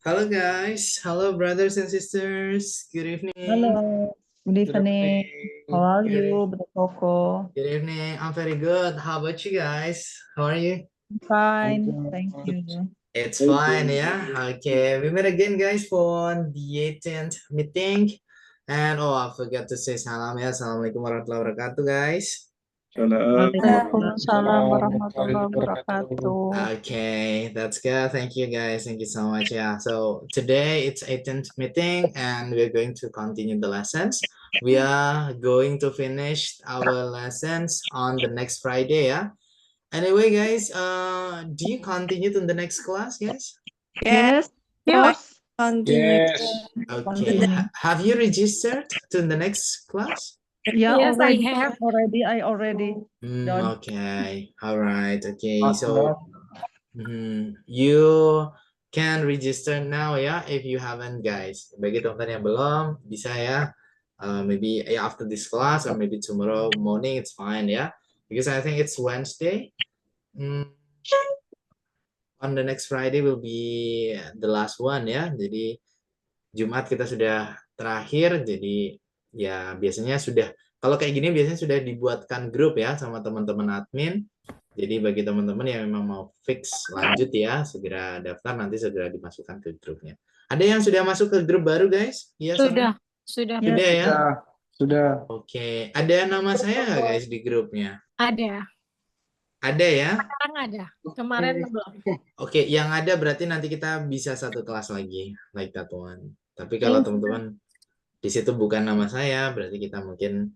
Hello guys, hello brothers and sisters. Good evening. Hello, good Good evening. How evening. are you, Brother Coco? Good evening. I'm very good. How about you guys? How are you? Fine, thank you. It's fine, yeah. Okay, we met again, guys, for the 18th meeting. And I forgot to say salam ya. Assalamualaikum warahmatullahi wabarakatuh, guys. Waalaikumsalam warahmatullahi wabarakatuh. Okay, that's good. Thank you, guys. Thank you so much. Yeah. So today it's 18th meeting, and we're going to continue the lessons. We are going to finish our lessons on the next Friday. Yeah. Anyway, guys, do you continue to the next class, guys? Yes, of course. Continue. Okay. Have you registered to the next class? Yeah, Yes, I already. have. I already done. Okay. All right. Okay. So you can register now ya if you haven't, guys. Bagi teman-teman yang belum, bisa ya. Maybe after this class or maybe tomorrow morning, it's fine ya. Because I think it's Wednesday. On the next Friday will be the last one ya. Jadi Jumat kita sudah terakhir. Jadi ya biasanya sudah, kalau kayak gini biasanya sudah dibuatkan grup ya sama teman-teman admin. Jadi bagi teman-teman yang memang mau fix lanjut ya, segera daftar, nanti segera dimasukkan ke grupnya. Ada yang sudah masuk ke grup baru, guys? Iya, Sudah. Sudah ya? Sudah. Oke. Ada nama saya nggak, guys, di grupnya? Ada. Ada ya? Sekarang ada. Kemarin belum. Oke, yang ada berarti nanti kita bisa satu kelas lagi, like that one. Tapi kalau teman-teman di situ bukan nama saya, berarti kita mungkin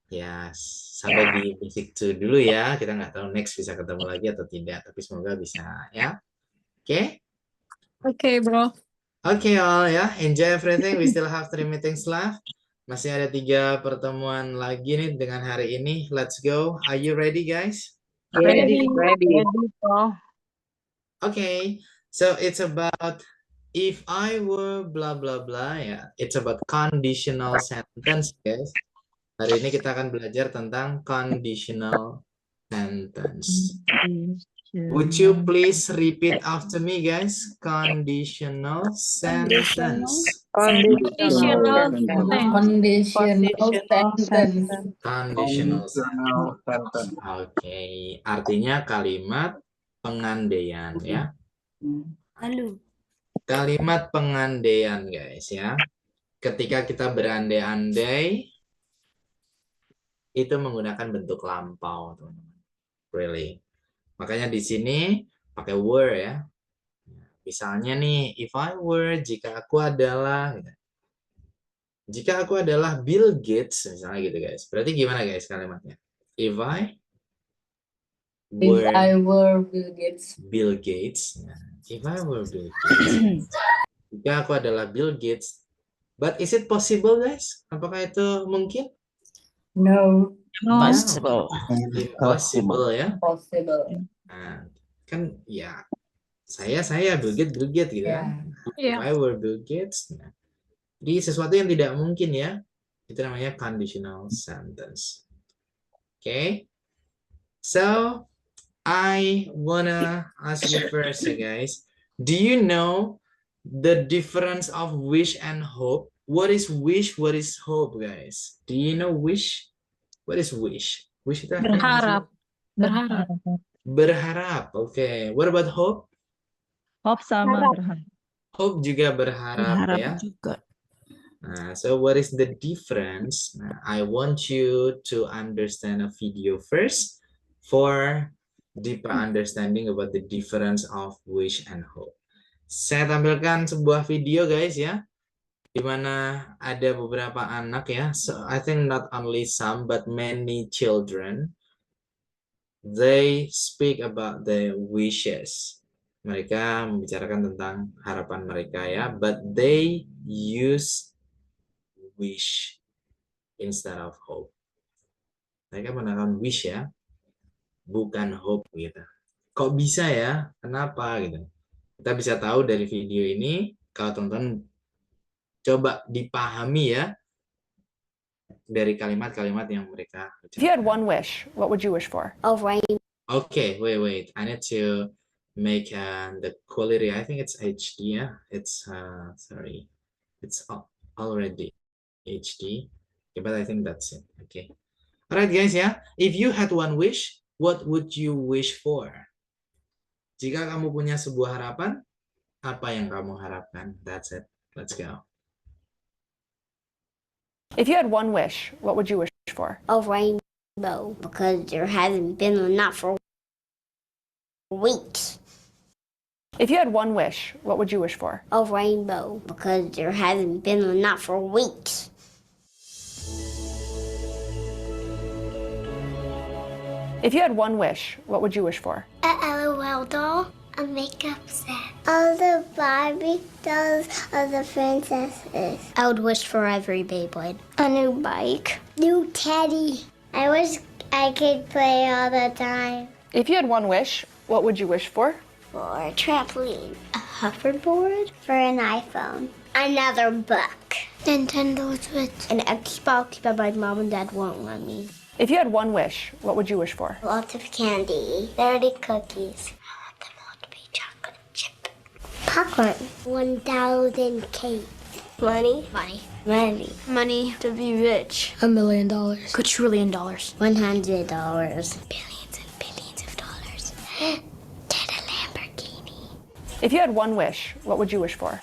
ya sampai di basic 2 dulu ya. Kita nggak tahu next bisa ketemu lagi atau tidak, tapi semoga bisa ya. Oke? Oke, bro. Oke, all ya. Enjoy everything. We still have 3 meetings left. Masih ada 3 pertemuan lagi nih dengan hari ini. Let's go. Are you ready, guys? Ready. bro. Okay. So it's about if I were blah blah blah ya. It's about conditional sentence, guys. Hari ini kita akan belajar tentang conditional sentence. Would you please repeat after me, guys? Conditional sentence. Conditional sentence. Conditional sentence. Oke, artinya kalimat pengandaian ya. Kalimat pengandaian, guys ya. Ketika kita berandai-andai itu menggunakan bentuk lampau, teman-teman. Really. Makanya di sini pakai were ya. Misalnya nih, if I were, jika aku adalah, gitu. Jika aku adalah Bill Gates, misalnya gitu, guys. Berarti gimana, guys, kalimatnya? If I were Bill Gates. Bill Gates. If I were Bill Gates. Jika aku adalah Bill Gates. But is it possible, guys? Apakah itu mungkin? No. Possible. Impossible ya. Possible. Nah, kan ya saya Bill Gates gitu kan. If I were Bill Gates. Nah, jadi sesuatu yang tidak mungkin ya. Itu namanya conditional sentence. Okay. So I wanna ask you first, guys. Do you know the difference of wish and hope? What is wish? What is hope, guys? Do you know wish? What is wish? Wish itu Berharap. Berharap. Berharap. Okay. What about hope? Hope sama berharap. Hope juga berharap ya. Juga. Nah, so what is the difference? Nah, I want you to understand a video first for deeper understanding about the difference of wish and hope. Saya tampilkan sebuah video, guys ya, di mana ada beberapa anak ya. So I think not only some but many children, they speak about their wishes. Mereka membicarakan tentang harapan mereka ya, but they use wish instead of hope. Mereka menggunakan wish ya, bukan hope gitu. Kok bisa ya? Kenapa gitu? Kita bisa tahu dari video ini, kalau teman-teman coba dipahami ya dari kalimat-kalimat yang mereka ucapkan. If you had one wish, what would you wish for? Of rain. Okay, wait. I need to make the quality, I think it's HD, yeah, it's sorry, it's already HD. Okay, but I think that's it. Okay, all right guys, yeah, if you had one wish, what would you wish for? Jika kamu punya sebuah harapan, apa yang kamu harapkan? That's it. Let's go. If you had one wish, what would you wish for? A rainbow, because there hasn't been enough for weeks. If you had one wish, what would you wish for? A rainbow, because there hasn't been enough for weeks. If you had one wish, what would you wish for? A LOL doll, a makeup set, all the Barbie dolls of the princesses. I would wish for every Beyblade. A new bike, new teddy. I wish I could play all the time. If you had one wish, what would you wish for? For a trampoline, a hoverboard, for an iPhone, another book, Nintendo Switch, an Xbox, but my mom and dad won't let me. If you had one wish, what would you wish for? Lots of candy, 30 cookies. I want them all to be chocolate chip. Popcorn, 1,000 cakes. Money. Money. Money to be rich. $1 million. $1 trillion. $100. Billions and billions of dollars. Get a Lamborghini. If you had one wish, what would you wish for?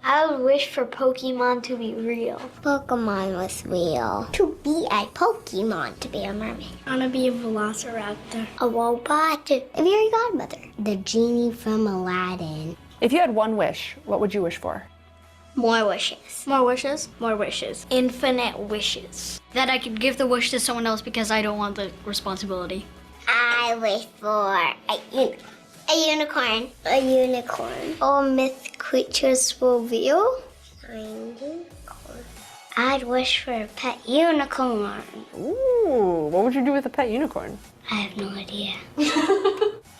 I would wish for Pokemon to be real. Pokemon was real. To be a Pokemon, to be a mermaid. I want to be a velociraptor. A robot. A fairy godmother. The genie from Aladdin. If you had one wish, what would you wish for? More wishes. More wishes? More wishes. Infinite wishes. That I could give the wish to someone else because I don't want the responsibility. I wish for a unicorn. A unicorn. All myth creatures will real. I'd wish for a pet unicorn. Ooh, what would you do with a pet unicorn? I have no idea.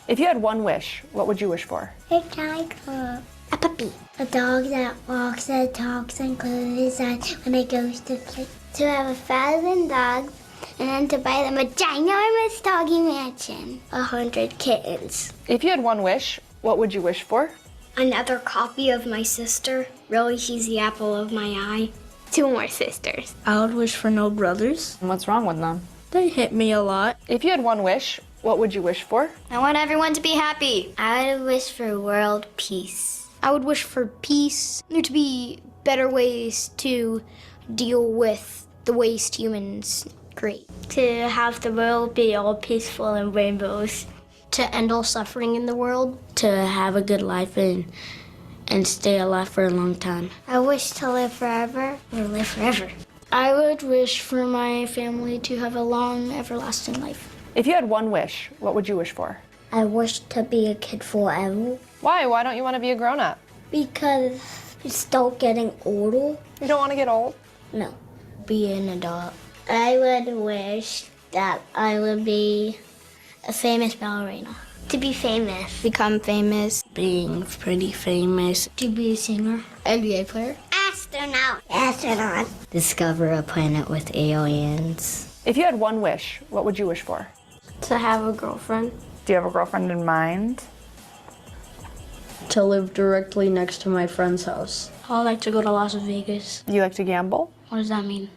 If you had one wish, what would you wish for? A tiger. A puppy. A dog that walks, that talks, and closes his eyes when it goes to sleep. To have 1,000 dogs, and then to buy them a ginormous doggy mansion. 100 kittens. If you had one wish, what would you wish for? Another copy of my sister. Really, she's the apple of my eye. 2 more sisters. I would wish for no brothers. What's wrong with them? They hit me a lot. If you had one wish, what would you wish for? I want everyone to be happy. I would wish for world peace. I would wish for peace. There to be better ways to deal with the waste humans create. To have the world be all peaceful and rainbows. To end all suffering in the world. To have a good life and stay alive for a long time. I wish to live forever or live forever. I would wish for my family to have a long, everlasting life. If you had one wish, what would you wish for? I wish to be a kid forever. Why? Why don't you want to be a grown-up? Because it's still getting older. You don't want to get old? No. Be an adult. I would wish that I would be a famous ballerina. To be famous. Become famous. Being pretty famous. To be a singer. NBA player. Astronaut. Astronaut. Discover a planet with aliens. If you had one wish, what would you wish for? To have a girlfriend. Do you have a girlfriend in mind? To live directly next to my friend's house. I like to go to Las Vegas. You like to gamble? What does that mean?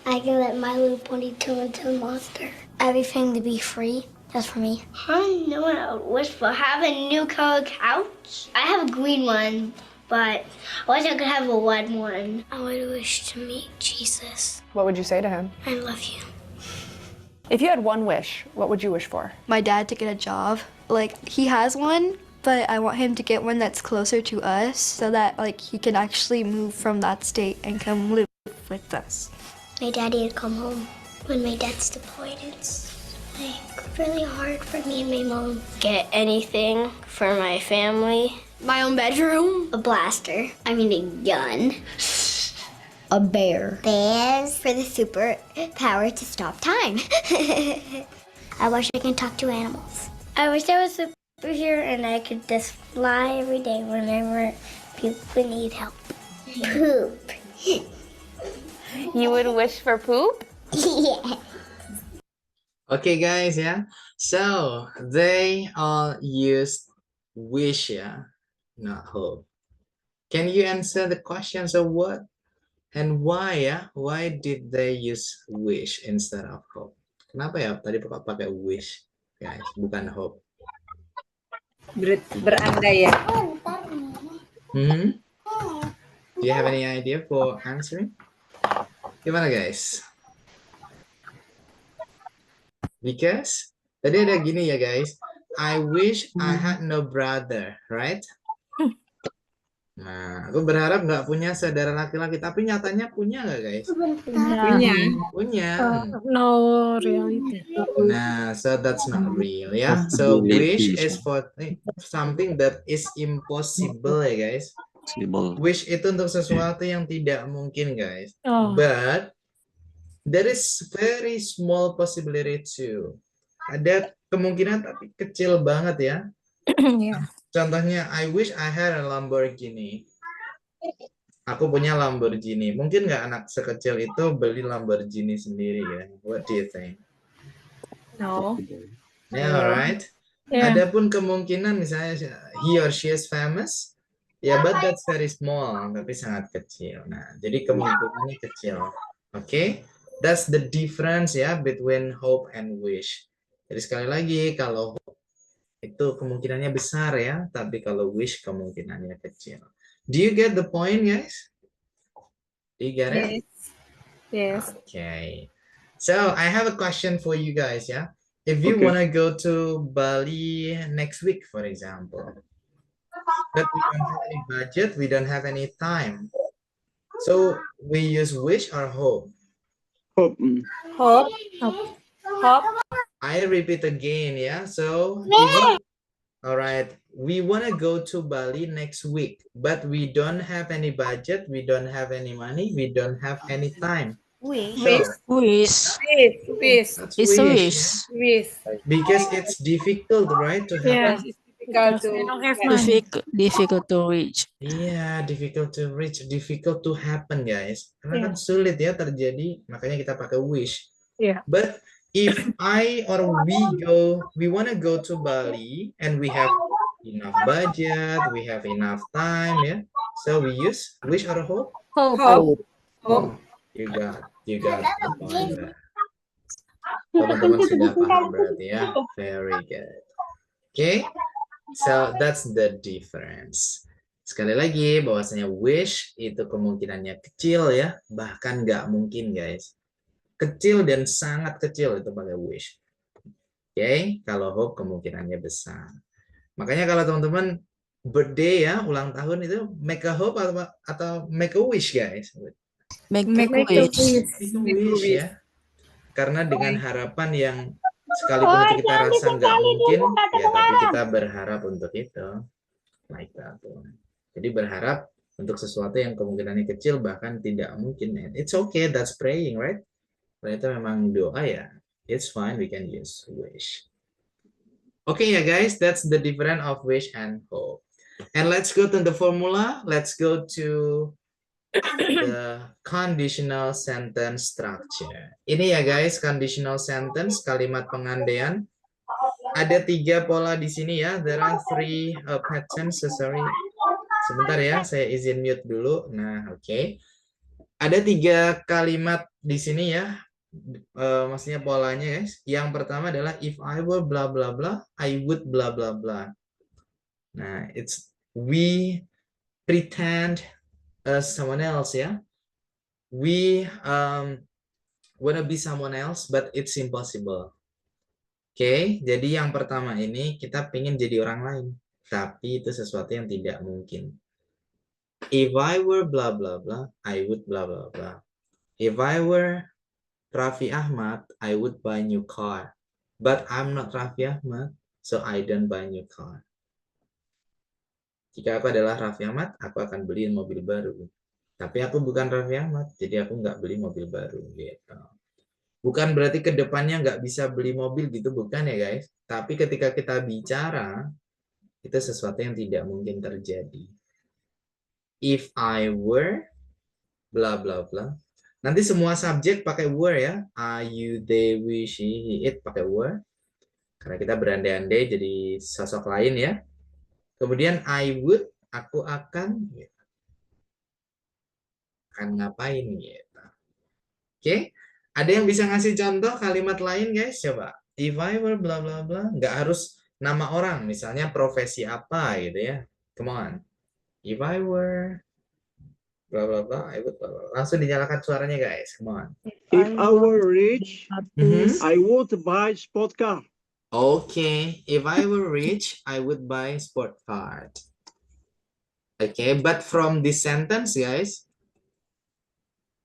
I can let My Little Pony turn into a monster. Everything to be free. That's for me. I know what I would wish for. Have a new color couch. I have a green one, but I wish I could have a red one. I would wish to meet Jesus. What would you say to him? I love you. If you had one wish, what would you wish for? My dad to get a job. Like, he has one, but I want him to get one that's closer to us so that, like, he can actually move from that state and come live with us. My daddy would come home when my dad's deployed. It's like really hard for me and my mom. Get anything for my family. My own bedroom. A blaster. I mean a gun. A bear. Bears for the super power to stop time. I wish I can talk to animals. I wish I was a superhero and I could just fly every day whenever people need help. Poop. You would wish for poop? Yeah. Okay, guys, yeah. So they all used wish, yeah, not hope. Can you answer the questions of what and why, ya? Why did they use wish instead of hope? Kenapa ya tadi pakai wish, guys, bukan hope? Berandai ya. Hmm? Do you have any idea for answering? Gimana, guys? Because tadi ada gini ya, guys. I wish I had no brother, right? Nah, aku berharap nggak punya saudara laki-laki, tapi nyatanya punya nggak, guys? Punya. Punya. No reality. Nah, so that's not real, ya. So wish is for something that is impossible, ya, guys. Wish itu untuk sesuatu yang tidak mungkin, guys. But there is very small possibility too. Ada kemungkinan tapi kecil banget ya. Contohnya, I wish I had a Lamborghini. Aku punya Lamborghini. Mungkin nggak anak sekecil itu beli Lamborghini sendiri ya? What do you think? No. Yeah, right. Adapun kemungkinan misalnya he or she is famous, ya, but that's very small, tapi sangat kecil. Nah, jadi kemungkinannya kecil. Okay, that's the difference ya between hope and wish. Jadi sekali lagi, kalau hope itu kemungkinannya besar ya, tapi kalau wish kemungkinannya kecil. Do you get the point, guys? Do you get it? Yes. Okay. So I have a question for you guys, yeah? If you want to go to Bali next week, for example, but we don't have any budget, we don't have any time. So we use wish or hope? Hope. Hope. I repeat again, yeah? So, all right, we want to go to Bali next week, but we don't have any budget, we don't have any money, we don't have any time. Wish. That's wish. Wish. Because it's difficult, right, to happen? Difficult to reach. Iya, difficult to reach, difficult to happen, guys. Karena kan sulit ya terjadi, makanya kita pakai wish. But if I or we want to go to Bali and we have enough budget, we have enough time, ya. So we use wish or hope? Hope. You got the point. Teman-teman sudah paham berarti ya. Very good. Okay. So that's the difference. Sekali lagi bahwasanya wish itu kemungkinannya kecil ya, bahkan nggak mungkin, guys. Kecil dan sangat kecil itu pakai wish. Oke, kalau hope kemungkinannya besar. Makanya kalau teman-teman birthday ya, ulang tahun itu make a hope atau make a wish, guys. Make a wish ya. Karena dengan harapan yang sekalipun itu kita rasa nggak mungkin, ya tapi kita berharap untuk itu. Like that. Jadi berharap untuk sesuatu yang kemungkinannya kecil, bahkan tidak mungkin. And it's okay, that's praying, right? Kalau itu memang doa ya, it's fine, we can use wish. Okay ya guys, that's the difference of wish and hope. And let's go to the formula. Let's go to the conditional sentence structure. Ini ya guys, conditional sentence, kalimat pengandaian. Ada 3 pola di sini ya. There are 3 patterns. Sorry. Sebentar ya, saya izin mute dulu. Nah, oke. Ada 3 kalimat di sini ya. Maksudnya polanya guys. Yang pertama adalah if I were blah blah blah, I would blah blah blah. Nah, it's we pretend someone else ya. We wanna be someone else, but it's impossible. Oke, jadi yang pertama ini kita pengen jadi orang lain, tapi itu sesuatu yang tidak mungkin. If I were blah blah blah, I would blah blah blah. If I were Raffi Ahmad, I would buy new car. But I'm not Raffi Ahmad, so I don't buy new car. Jika aku adalah Raffi Ahmad, aku akan beli mobil baru. Tapi aku bukan Raffi Ahmad, jadi aku nggak beli mobil baru. Gitu. Bukan berarti ke depannya nggak bisa beli mobil gitu, bukan ya guys. Tapi ketika kita bicara, itu sesuatu yang tidak mungkin terjadi. If I were, bla bla bla. Nanti semua subjek pakai were ya. I, you, they, we, she, he, it pakai were. Karena kita berandai-andai jadi sosok lain ya. Kemudian I would, aku akan ngapain gitu. Oke, ada yang bisa ngasih contoh kalimat lain guys? Coba. If I were bla bla bla, nggak harus nama orang, misalnya profesi apa gitu ya. Come on. If I were bla bla bla, I would bla bla. Langsung dinyalakan suaranya guys. Come on. If I were rich, I would buy sport car. Okay, if I were rich, I would buy sport card. Okay, but from this sentence guys,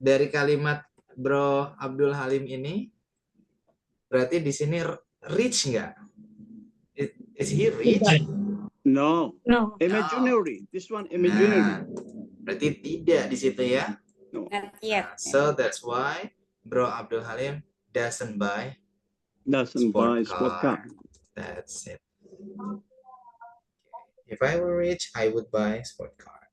dari kalimat Bro Abdul Halim ini, berarti di sini rich nggak? Is he rich? No. No. Imaginary. This one imaginary. Nah, berarti tidak di situ ya. No. Not yet. So that's why Bro Abdul Halim doesn't buy Doesn't buy sport car. That's it. If I were rich, I would buy sport car.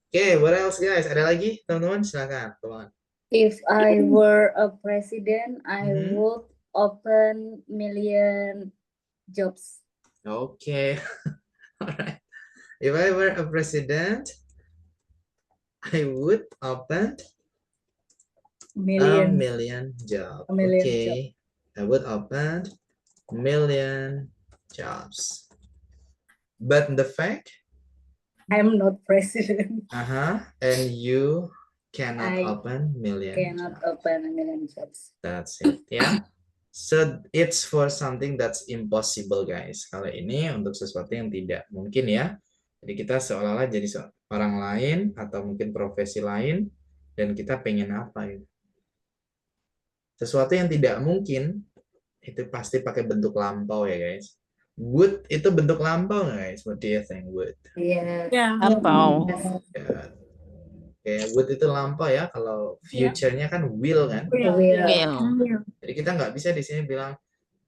Okay, what else guys? Ada lagi teman-teman? Silakan, come on. If I were a president, I Mhm. would open million jobs. Okay, alright. If I were a president, I would open a million jobs. A million Okay, I would open million jobs. But the fact, I'm not president. and you cannot I open million Cannot jobs. open a million jobs. That's it, ya. So it's for something that's impossible, guys. Kalau ini untuk sesuatu yang tidak mungkin ya. Jadi kita seolah-olah jadi orang lain atau mungkin profesi lain dan kita pengen apa ya? Sesuatu yang tidak mungkin itu pasti pakai bentuk lampau ya, guys. Would itu bentuk lampau nggak, guys? What do you think? Would? Yeah. Yeah. Lampau. Ya. Kayak would itu lampau ya. Kalau future-nya kan will kan. Will. Jadi kita nggak bisa di sini bilang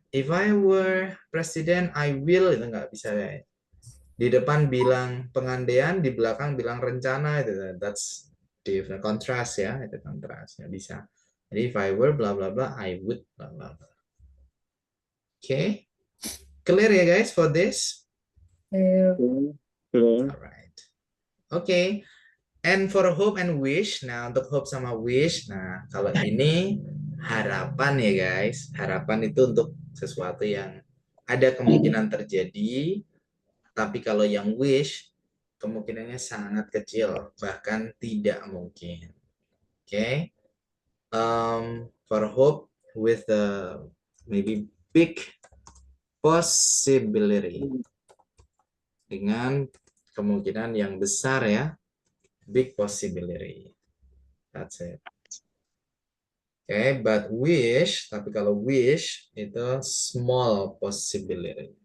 if I were president I will, itu nggak bisa ya. Di depan bilang pengandaian, di belakang bilang rencana, itu that's different, kontras ya, itu kontras nggak bisa. Jadi if I were bla bla bla I would bla bla bla. Okay, clear ya guys for this? Clear. Alright. Okay. And for hope and wish, nah untuk hope sama wish, nah kalau ini harapan ya guys, harapan itu untuk sesuatu yang ada kemungkinan terjadi, tapi kalau yang wish kemungkinannya sangat kecil, bahkan tidak mungkin. Okay, for hope with the maybe big possibility, dengan kemungkinan yang besar ya. Big possibility. That's it. Okay, but wish, tapi kalau wish itu small possibility.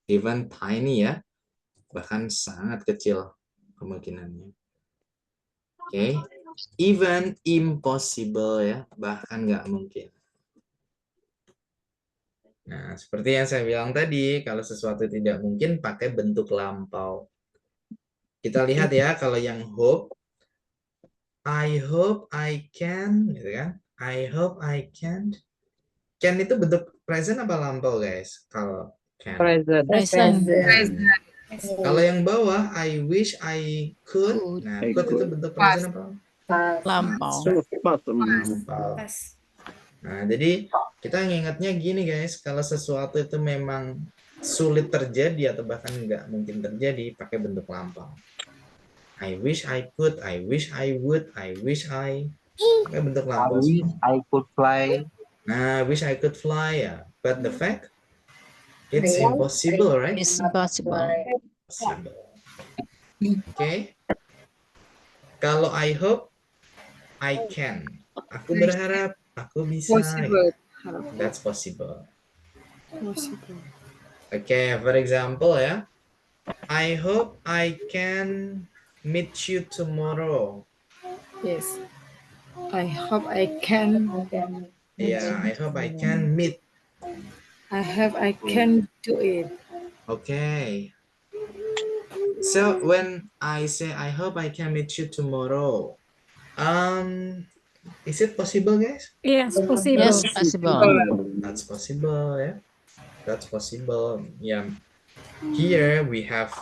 Even tiny ya, bahkan sangat kecil kemungkinannya. Okay, even impossible ya, bahkan nggak mungkin. Nah, seperti yang saya bilang tadi, kalau sesuatu tidak mungkin pakai bentuk lampau. Kita lihat ya, kalau yang hope, I hope I can, gitu kan? I hope I can. Can itu bentuk present apa lampau, guys? Kalau can. Present. Kalau yang bawah, I wish I could. Nah, could itu bentuk present apa? Lampau. Lampau. Nah, jadi kita ngingetnya gini, guys. Kalau sesuatu itu memang sulit terjadi atau bahkan nggak mungkin terjadi, pakai bentuk lampau. I wish I could, I wish I would, I wish I, pakai bentuk lampau. I could fly. Nah, wish I could fly ya. But the fact, it's impossible, right? It's impossible. Possible. Okay. Kalau I hope, I can. Aku berharap, aku bisa. Possible. That's possible. Possible. Okay, for example ya, I hope I can meet you tomorrow. Yes. I hope I can. Yeah, I hope I can meet. I can do it. Okay. So when I say I hope I can meet you tomorrow, Is it possible, guys? Yes, possible. Yes, possible. That's possible, yeah. That's possible. Yeah. Here we have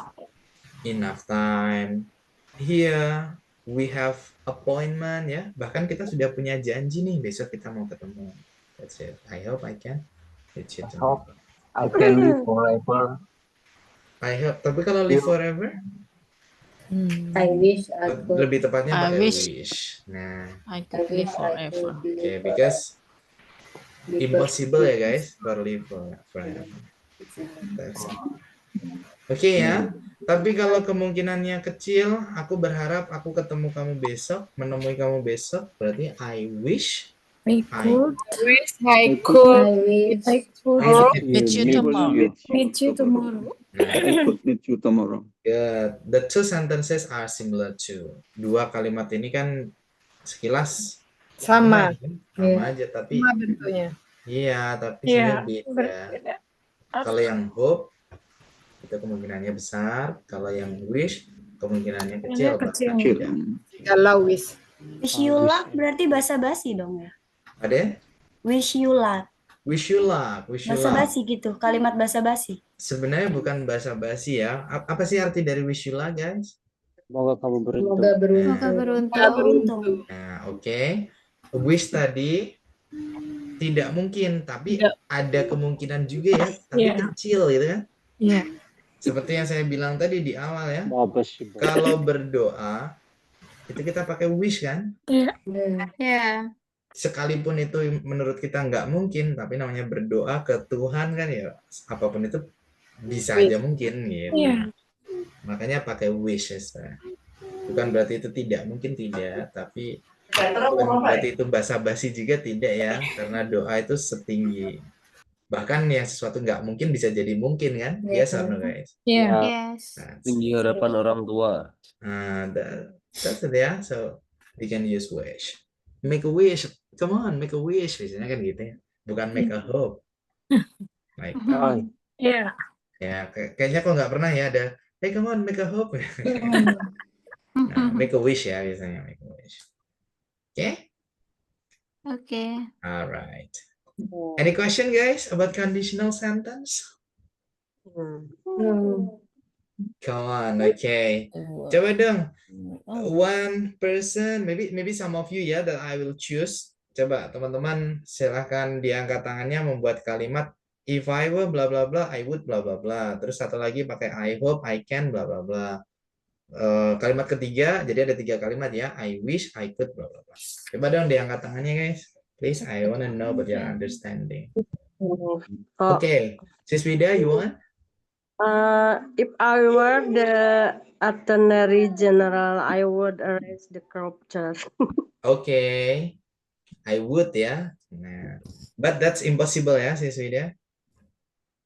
enough time. Here we have appointment, ya. Bahkan kita sudah punya janji nih, besok kita mau ketemu. That's it. I hope I can reach it tomorrow. I can live forever. I hope. Tapi kalau live forever, I wish I could. lebih tepatnya I pakai wish. wish. Nah, I could live forever. okay, because impossible ya guys, for live forever. That's it. Oke ya. Tapi kalau kemungkinannya kecil, aku berharap aku ketemu kamu besok, menemui kamu besok. Berarti I wish I could. I wish. Meet you tomorrow. Meet you tomorrow. I could meet you tomorrow. Good. The two sentences are similar too. Dua kalimat ini kan sekilas Sama. sama aja, tapi Sama bentuknya. iya, tapi Iya, sebenarnya beda. berbeda. Kalau yang hope itu kemungkinannya besar, kalau yang wish kemungkinannya kecil. Kecil. bahkan tidak. Kalau wish. Wish you luck berarti basa-basi dong ya. Ada? Wish you luck. Wish you luck, wish you luck. Basa-basi gitu, kalimat basa-basi. Sebenarnya bukan basa-basi ya. Apa sih arti dari wish you luck, guys? Semoga kamu beruntung. Semoga beruntung. Semoga beruntung. Nah, oke. Wish tadi tidak mungkin, tapi ada kemungkinan juga ya, tapi kecil gitu kan. Iya. Seperti yang saya bilang tadi di awal ya. Possible. Kalau berdoa itu kita pakai wish kan. Yeah. Sekalipun itu menurut kita nggak mungkin, tapi namanya berdoa ke Tuhan kan ya, apapun itu bisa aja mungkin gitu. Iya. Makanya pakai wish ya. Bukan berarti itu tidak mungkin, tidak, tapi bukan berarti itu basa-basi juga tidak ya, karena doa itu setinggi, bahkan yang sesuatu nggak mungkin bisa jadi mungkin kan. Yes or no guys? Iya. Yes. Tinggi harapan orang tua. That's it ya. So we can use wish. Make a wish. Come on, make a wish. Biasanya kan gitu ya. Bukan make a hope. Like, Iya. ya kayaknya kok nggak pernah ya ada, hey come on, make a hope. Nah, make a wish ya biasanya, make a wish. Okay? Okay. All right. Any question, guys, about conditional sentence? No. Come on, okay. Coba dong, one person, maybe some of you ya, that I will choose. Coba teman-teman silahkan diangkat tangannya membuat kalimat if I were bla bla bla, I would bla bla bla. Terus satu lagi pakai I hope, I can bla bla bla. Kalimat ketiga, jadi ada 3 kalimat ya. I wish, I could bla bla bla. Coba dong diangkat tangannya guys. Please, I wanna know about your understanding. Okay, Sis Wida, you want? If I were the Attorney General, I would arrest the corruption. Okay, I would ya. Nah, but that's impossible ya, Sis Wida.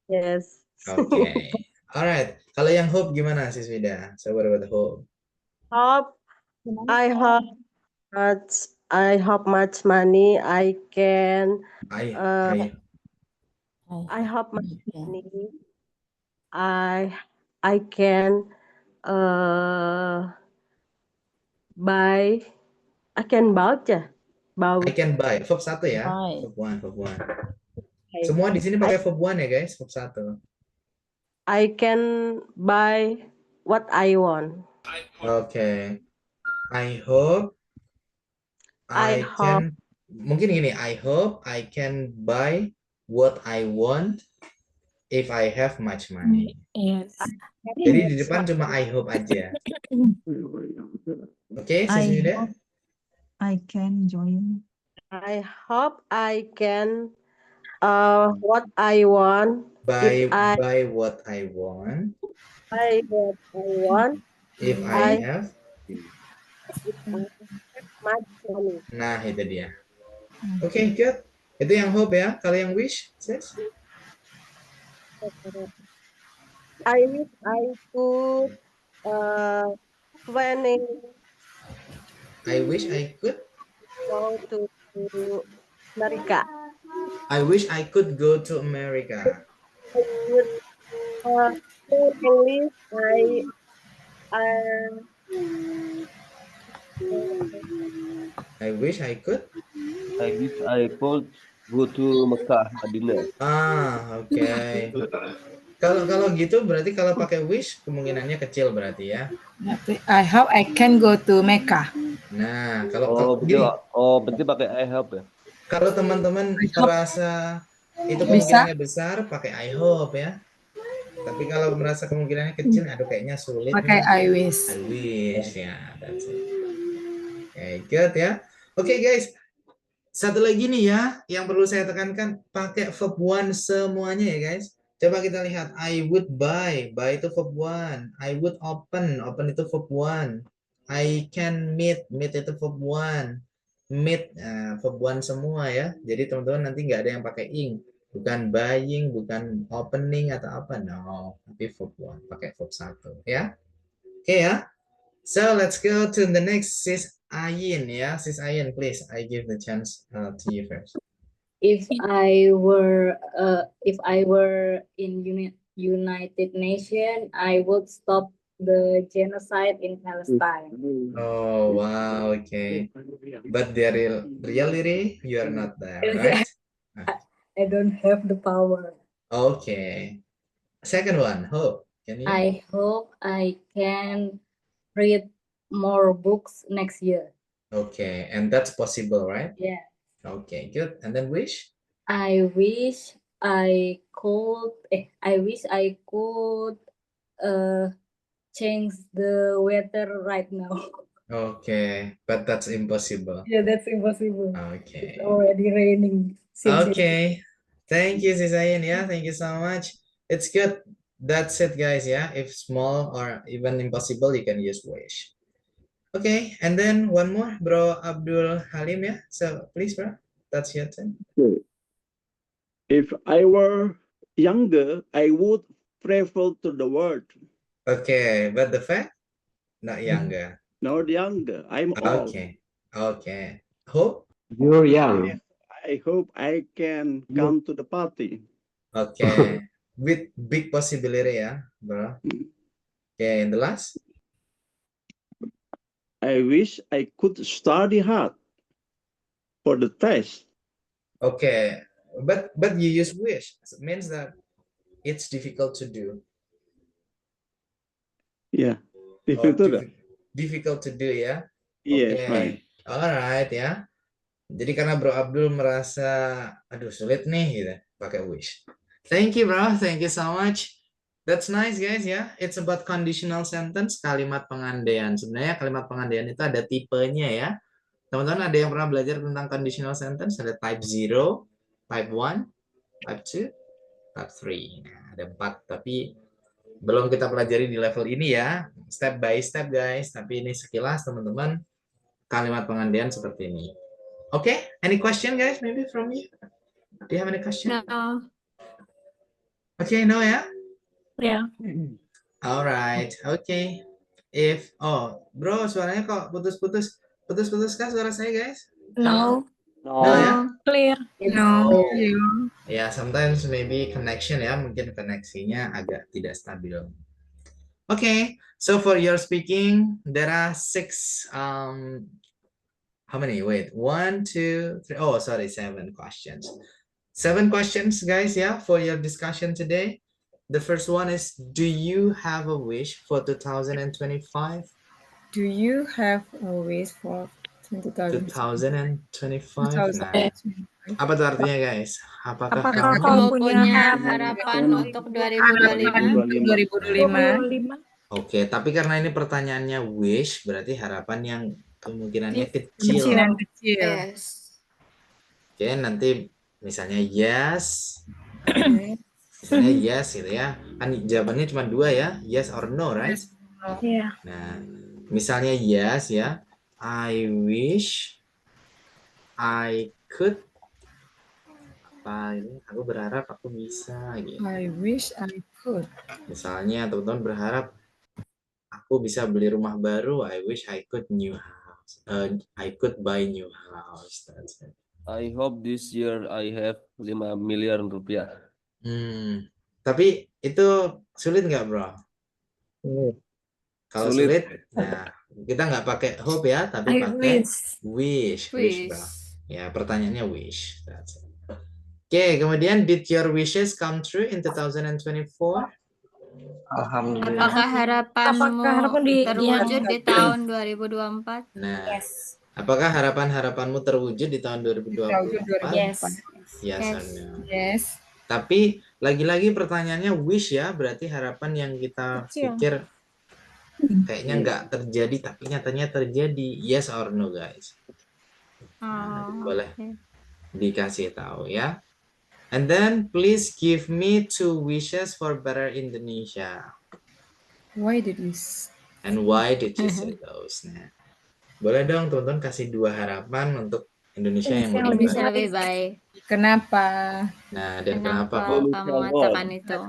Yes. Okay, alright. Kalau yang hope gimana, Sis Wida? So what about hope? Hope I hope much money I can. I hope much money. I can buy. I can voucher. I can buy. Verb 1 ya. Verb 1, verb 1. Semua di sini pakai verb 1 ya guys. Verb 1. I can buy what I want. Okay. I hope I can. Mungkin gini. I hope I can buy what I want if I have much money. Yes. Jadi di depan cuma I hope aja. Oke, Sis Wida? I can join. I hope I can what I want. Buy what I want. Buy what I want. If I have much money. Nah, itu dia. Oke, good. Itu yang hope ya. Kalau yang wish, Sis? I wish I could planning. I wish I could go to America. I wish I could go to America. English, I wish I could. I wish I could go to Mekah, Madinah. Oke. Kalau gitu berarti kalau pakai wish kemungkinannya kecil berarti ya. I hope I can go to Mecca. Nah, kalau berarti, gini, berarti pakai I hope ya. kalau teman-teman merasa itu kemungkinannya besar, pakai I hope ya. Tapi kalau merasa kemungkinannya kecil, aduh kayaknya sulit. Pakai nih. I wish. I wish ya, that's it. Okay, good ya. Oke guys, satu lagi nih ya, yang perlu saya tekankan, pakai verb one semuanya ya guys. Coba kita lihat, I would buy itu verb one. I would open itu verb one. I can meet itu verb one. Meet, verb one semua ya. Jadi teman-teman nanti nggak ada yang pakai ing. Bukan buying, bukan opening atau apa. No, tapi verb one, pakai verb satu ya. Oke ya. So let's go to the next, Sis Ayin ya. Sis Ayin, please, I give the chance to you first. If I were in United Nations, I would stop the genocide in Palestine. Oh wow, okay. But the reality, you are not there, right? I don't have the power. Okay. Second one, Hope. Can you? I hope I can read more books next year. Okay, and that's possible, right? Yeah. Okay, good. And then wish? I wish I could change the weather right now. Okay, but that's impossible. Yeah, that's impossible. Okay. It's already raining. Okay. Thank you, Sis Ayin. Yeah, thank you so much. It's good. That's it, guys. Yeah, if small or even impossible, you can use wish. Okay, and then one more, Bro Abdul Halim. Yeah, so please, bro, that's your turn. If I were younger, I would travel to the world. Okay, but the fact, not younger. Not younger. I'm old. Okay. Okay. Hope? You're young. I hope I can come to the party. Okay. With big possibility, yeah, bro. Okay, and the last? I wish I could study hard for the test. Okay, but you use wish. It means that it's difficult to do. Yeah, difficult. Difficult to do ya. Yes, Okay. right. Alright ya. Jadi karena Bro Abdul merasa aduh sulit nih gitu, pakai wish. Thank you bro, thank you so much. That's nice guys ya. It's about conditional sentence, kalimat pengandaian. Sebenarnya kalimat pengandaian itu ada tipenya ya. Teman-teman ada yang pernah belajar tentang conditional sentence? Ada type 0, type 1, type 2, type 3. Nah, ada 4 tapi belum kita pelajari di level ini ya. Step by step guys. Tapi ini sekilas teman-teman kalimat pengandaian seperti ini. Okay, any question guys maybe from you? Do you have any question? No. Okay, no ya? Yeah. Alright, okay. Bro, suaranya kok putus-putus. Putus-putus kah suara saya, guys? No. No ya? Clear. No. Ya, sometimes maybe connection ya, mungkin koneksinya agak tidak stabil. Okay, so for your speaking, there are 6 how many? Wait, 1, 2, 3. Oh, sorry, 7 questions. 7 questions, guys, yeah, for your discussion today. The first one is, do you have a wish for 2025? Do you have a wish for 2025? Nah, apa tuh artinya, guys? Apakah kamu punya harapan untuk 2025? Oke, tapi karena ini pertanyaannya wish, berarti harapan yang kemungkinannya kecil. Yes. Oke, nanti misalnya yes. Misalnya yes gitu ya. Kan jawabannya cuma 2 ya, yes or no, right? Yeah. Nah, misalnya yes ya. I wish I could. Aku berharap aku bisa gitu. I wish I could. Misalnya teman-teman berharap aku bisa beli rumah baru. I wish I could new house. I could buy new house. That's it. I hope this year I have 5 miliar rupiah. Tapi itu sulit nggak bro? Kalau sulit, nah Kita nggak pakai hope ya, tapi I pakai wish. wish, bro. Ya, pertanyaannya wish. That's it. Oke, kemudian did your wishes come true in 2024? Alhamdulillah. Apakah harapan terwujud di tahun 2024? Nah, apakah harapan-harapanmu terwujud di tahun 2024? Yes. Yes or no? Yes. Tapi lagi-lagi pertanyaannya wish ya, berarti harapan yang kita pikir kayaknya nggak terjadi, tapi nyatanya terjadi. Yes or no, guys? Nah, boleh dikasih tahu ya. And then please give me 2 wishes for better Indonesia. Why did we? And why did you say those? Nah, boleh dong teman-teman kasih 2 harapan untuk Indonesia yang lebih baik. Lebih baik. Kenapa? Nah, dan kenapa Kenapa kok? kamu mengatakan itu?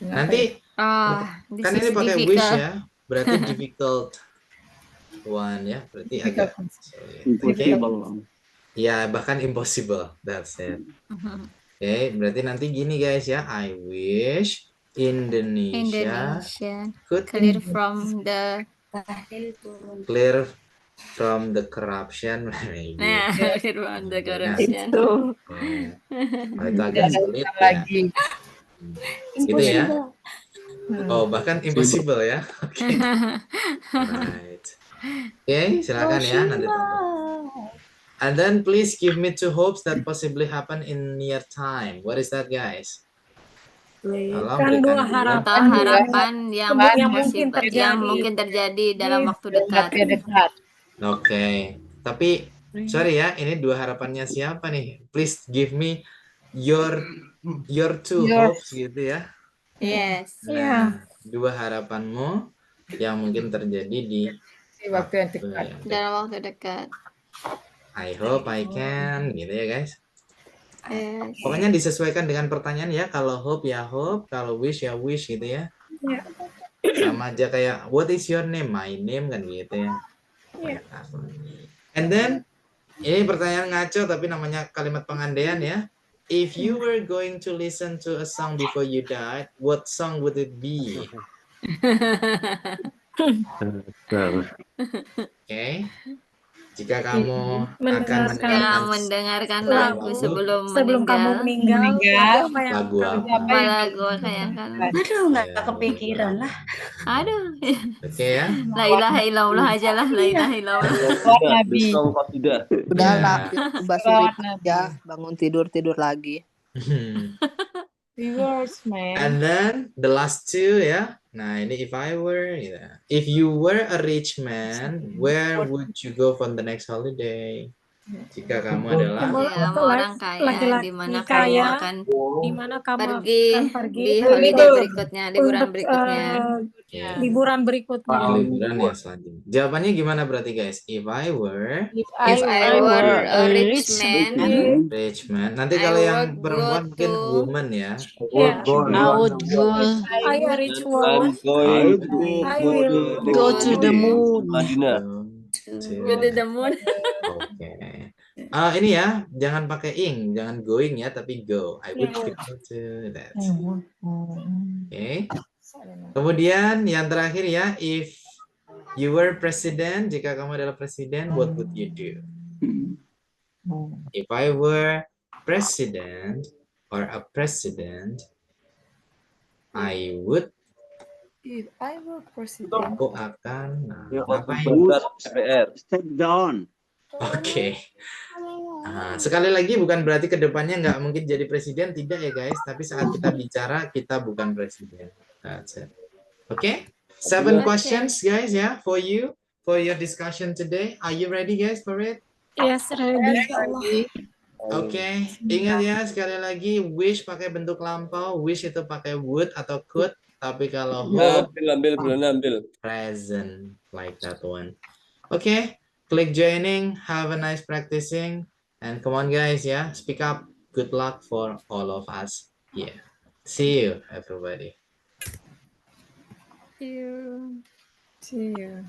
Nanti kan ini pakai wish ya, berarti difficult one ya, berarti agak Impossible. ya bahkan impossible. That's it. Oke, berarti nanti gini guys ya, I wish Indonesia could clear from the corruption. Maybe. clear from the corruption. Oh, itu agak sulit ya. Lagi. Gitu ya. Oh, bahkan impossible ya. Oke. Right. Oke, silakan ya nanti. And then please give me 2 hopes that possibly happen in near time. What is that, guys? Tolong Kan berikan 2 harapan. Atau harapan yang mungkin terjadi dalam waktu dekat. Oke. Tapi sorry ya, ini 2 harapannya siapa nih? Please give me your 2 hopes gitu ya. Yes. Nah, 2 harapanmu yang mungkin terjadi di Waktu yang dekat. Dalam waktu dekat. I hope I can gitu ya guys. Yes. Pokoknya disesuaikan dengan pertanyaan ya. Kalau hope ya hope, kalau wish ya wish gitu ya. Sama aja kayak what is your name? My name kan gitu ya. And then ini pertanyaan ngaco tapi namanya kalimat pengandaian ya. If you were going to listen to a song before you died, what song would it be? Okay. Jika kamu akan mendengarkan lagu sebelum kamu meninggal, lagu apa lagu sayangkan? Aduh, nggak kepikiran lah. Aduh. Oke ya. La ilaha illallah aja lah, la ilaha illallah. Nabi. Udah lah, basurip ya, bangun tidur lagi. Viewers, man. And then the last 2 ya. Nah, ini if I were, ya. If you were a rich man, where would you go for the next holiday? Jika kamu adalah orang kaya, di mana kamu akan pergi di holiday berikutnya, liburan berikutnya. Liburan berikutnya. Liburan ya selanjutnya. Jawabannya gimana berarti guys? If I were a rich man. Nanti kalau yang perempuan mungkin woman ya. I would go. I a rich woman. I will Go to the moon. Go to the moon. Oke. Ini ya, jangan pakai ing, jangan going ya, tapi go. I would go to that. Oke. Kemudian yang terakhir ya, if you were president, jika kamu adalah presiden, what would you do? If I were president or a president, I would. If I were president, Aku akan ngapain? Step down. Oke. Sekali lagi bukan berarti kedepannya nggak mungkin jadi presiden, tidak ya guys. Tapi saat kita bicara kita bukan presiden. That's it. Okay. 7 questions guys ya for you for your discussion today. Are you ready guys for it? Yes, ready. Oke. Ingat ya sekali lagi wish pakai bentuk lampau. Wish itu pakai would atau could. Tapi kalau hope ambil. present like that one. Okay. Click joining. Have a nice practicing. And come on guys, yeah. Speak up. Good luck for all of us. Yeah. See you everybody. See you. See you.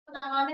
Udah.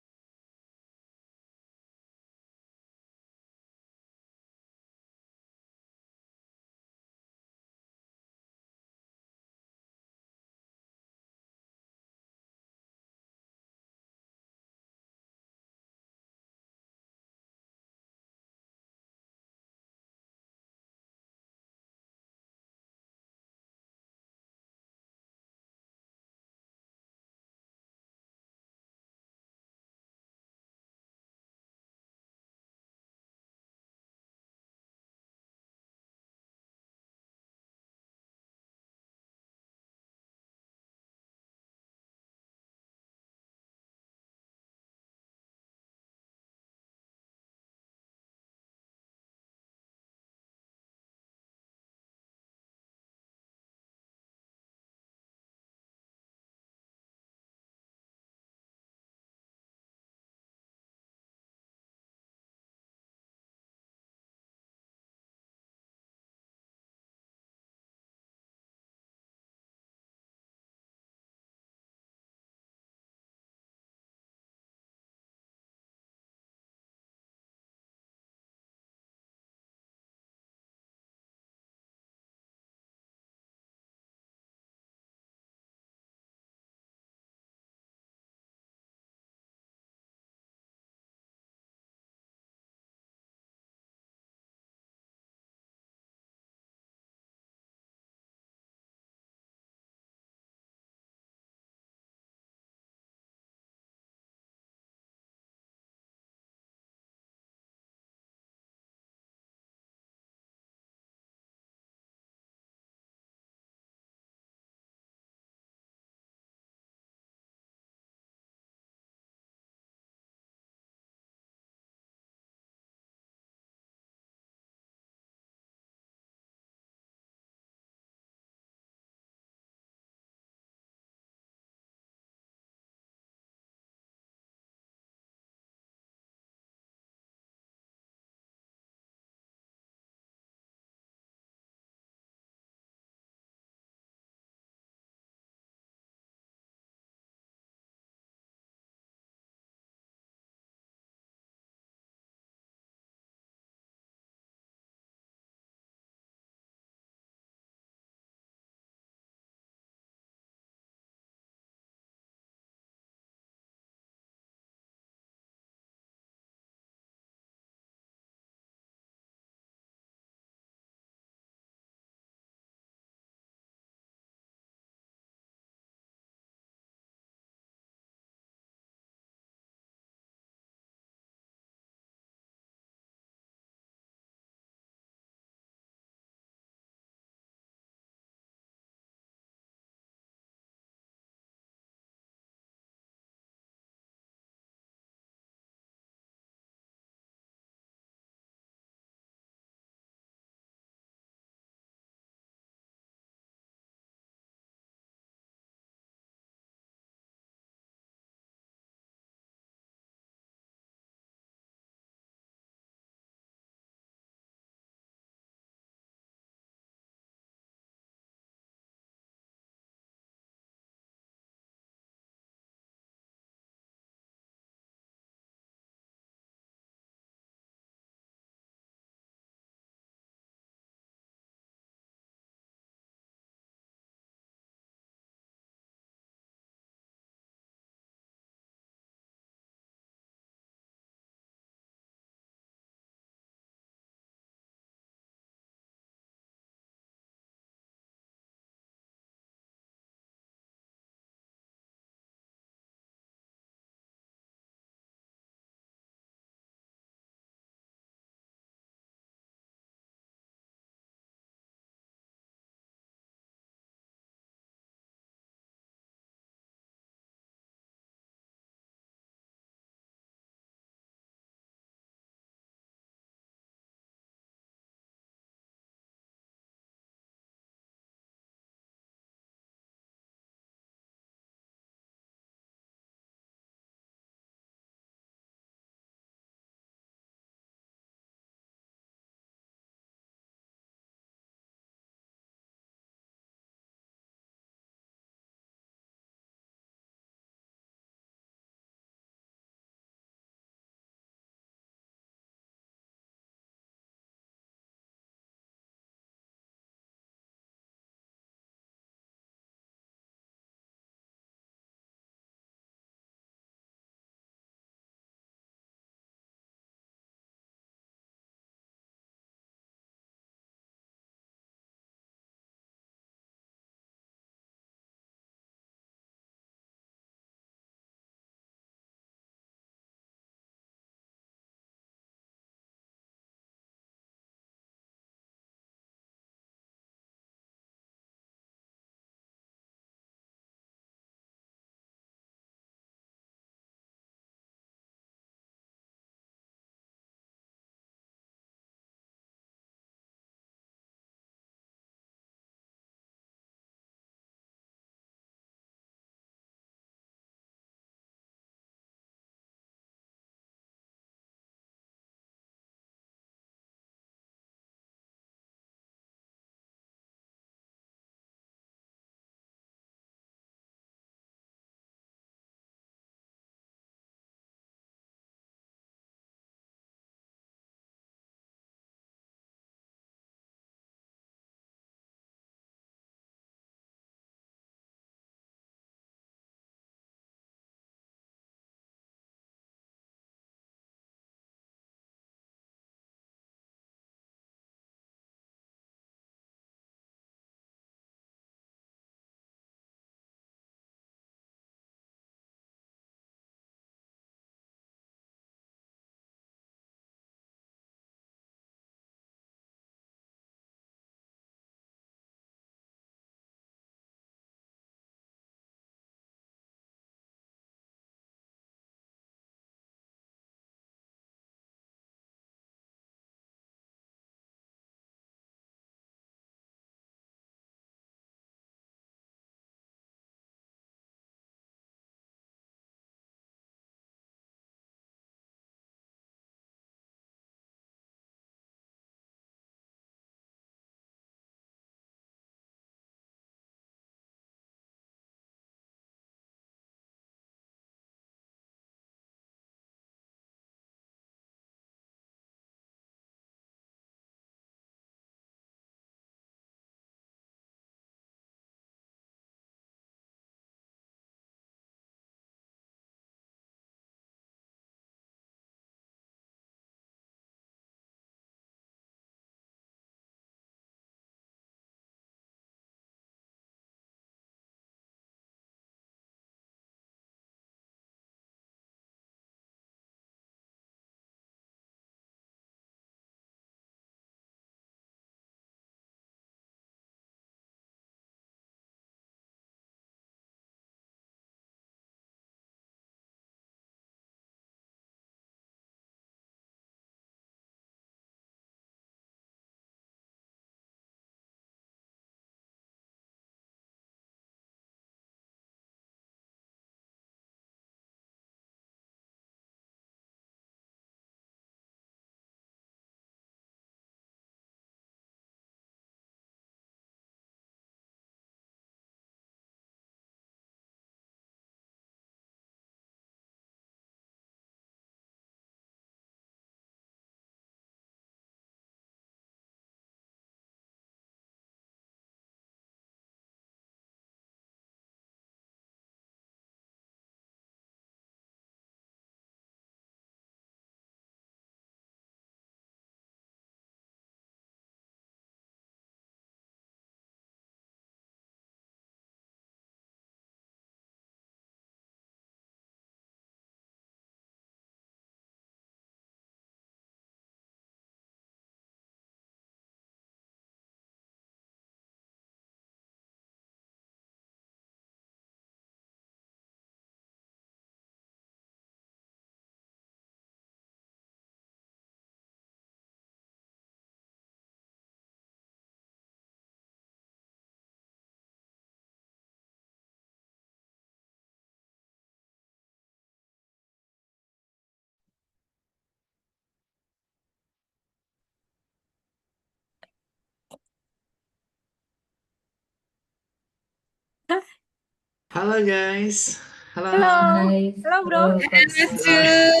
Halo guys. Halo. Hello, bro. Sorry,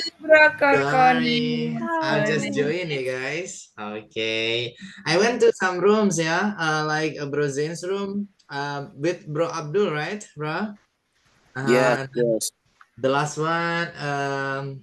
I'm just join ya guys. Okay, I went to some rooms ya, like Bro Zain's room, with Bro Abdul, right, bro? Yes, And yes. the last one,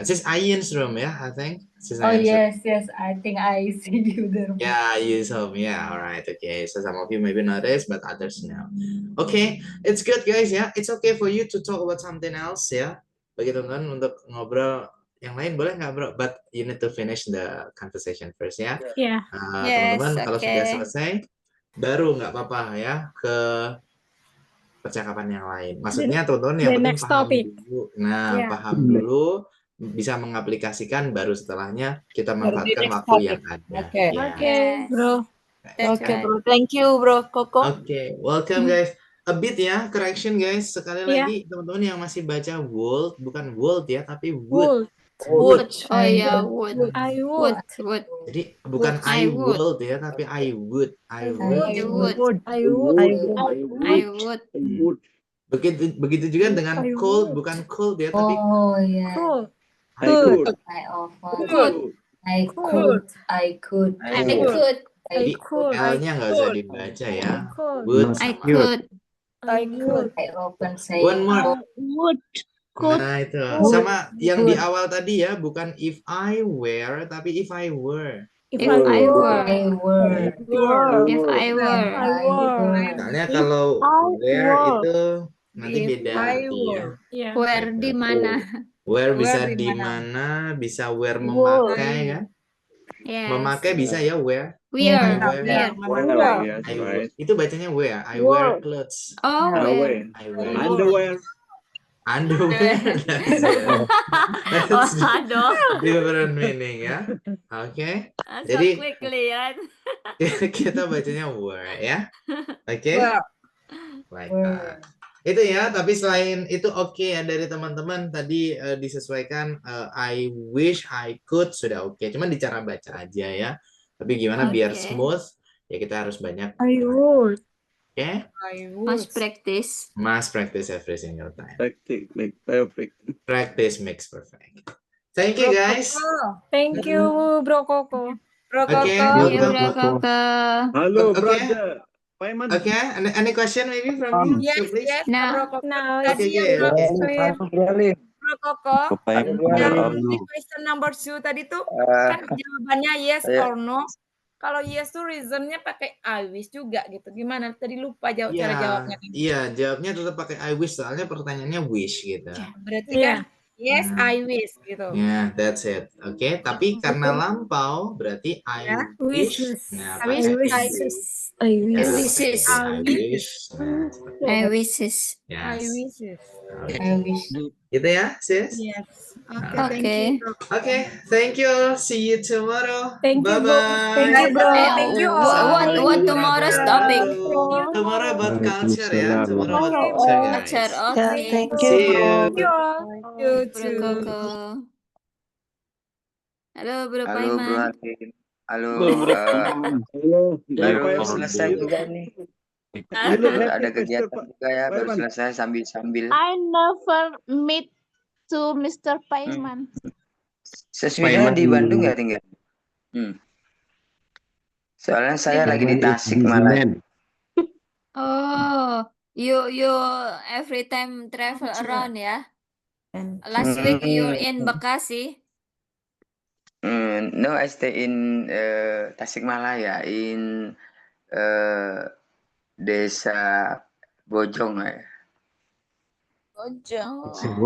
Sis Ayin's room ya, I think. Sis Oh Ayin's room. yes, I think I see you there. Yeah, use home. Yeah, all right. Okay, so some of you maybe notice, but others know. Okay, it's good guys ya. It's okay for you to talk about something else ya. Bagi teman-teman untuk ngobrol yang lain boleh nggak bro? But you need to finish the conversation first ya. Yeah. Teman-teman kalau sudah selesai, baru nggak apa-apa ya ke percakapan yang lain. Maksudnya teman-teman yang penting next paham topic. dulu. Nah, Yeah. paham dulu, bisa mengaplikasikan, baru setelahnya kita manfaatkan next waktu topic. yang ada. Okay. Ya. Okay, bro. Okay, bro. Thank you, bro. Koko. Oke, welcome guys. A bit ya, correction guys. Sekali Iya. lagi teman-teman yang masih baca would, bukan would ya, tapi would. Would. Oh ya, would. I would. Would. Jadi bukan I I would. would ya, tapi I would. I I would. would. I would. I would. Begitu juga dengan I cold, would. bukan cold ya, tapi yeah. Cool. I could. I offer. Could. I could. I could. I could. jadi could. L-nya nggak usah dibaca ya. Could. Would. I could. I could. I often say. One more. Would. Nah itu sama yang di awal tadi ya, bukan if I were, tapi if I were. If I were. I were. If I were. Misalnya kalau where itu nanti beda arti ya. Yeah. Where di mana? Where bisa di mana, bisa where memakai ya. Yes. Memakai bisa ya where. Where. Where. Yes, right. Itu bacanya where. I wear clothes. Oh, where. Away. I wear Underwear. underwear. Oh, That's aduh. different meaning ya. Oke. So Jadi quickly ya. kita bacanya were ya. Oke. Like that. Itu ya, tapi selain itu oke ya dari teman-teman tadi disesuaikan I wish I could sudah oke. Cuman di cara baca aja ya. Tapi gimana biar Oke. smooth ya kita harus banyak I would. oke. Must practice. Must practice every single time. Practice make perfect. Practice makes perfect. Thank you guys. Thank you, Bro Koko. Oke. Thank you, Bro Koko. Hello, Okay. brother. Paiman. Okay. Any question maybe from you? Yes, Please? yes. Now, Now Okay, it's yeah. clear. Bro Koko, yang di question number 2 tadi tuh kan jawabannya yes or no. Kalau yes tuh reasonnya pakai I wish juga gitu. Gimana? Tadi lupa cara jawabnya. Iya, jawabnya tetap pakai I wish soalnya pertanyaannya wish gitu. Berarti kan yes I wish gitu. Ya, that's it. Oke, tapi karena lampau berarti I wish. Nah, I pakai wish. I I Ya, wish. wishes. I wish. Nah, I wishes. I yes. wishes. Okay. Gitu ya, sis? Yes. Okay. Okay, thank you. See you tomorrow. Thank you, bro. Bye-bye. Thank you, bro. Thank you all. What tomorrow's topic? Tomorrow about culture ya. Tomorrow about culture, guys. Culture. Okay. Thank you. See you. Thank you all. You Bro too. Koko. Halo, Bro Halo Bro Paiman. Hakim. Halo. Hello. Baru Paiman. selesai juga nih. You look Ada happy, Mr. kegiatan juga ya. Baru Paiman. selesai sambil-sambil. I never meet to Mr. Paiman. Sesudah di Bandung ya tinggal. Soalnya saya lagi di Tasik malah. Oh, you every time travel around ya? Last week you're in Bekasi. No, I stay in Tasikmalaya in desa Bojong ya. Bojong. Bojong.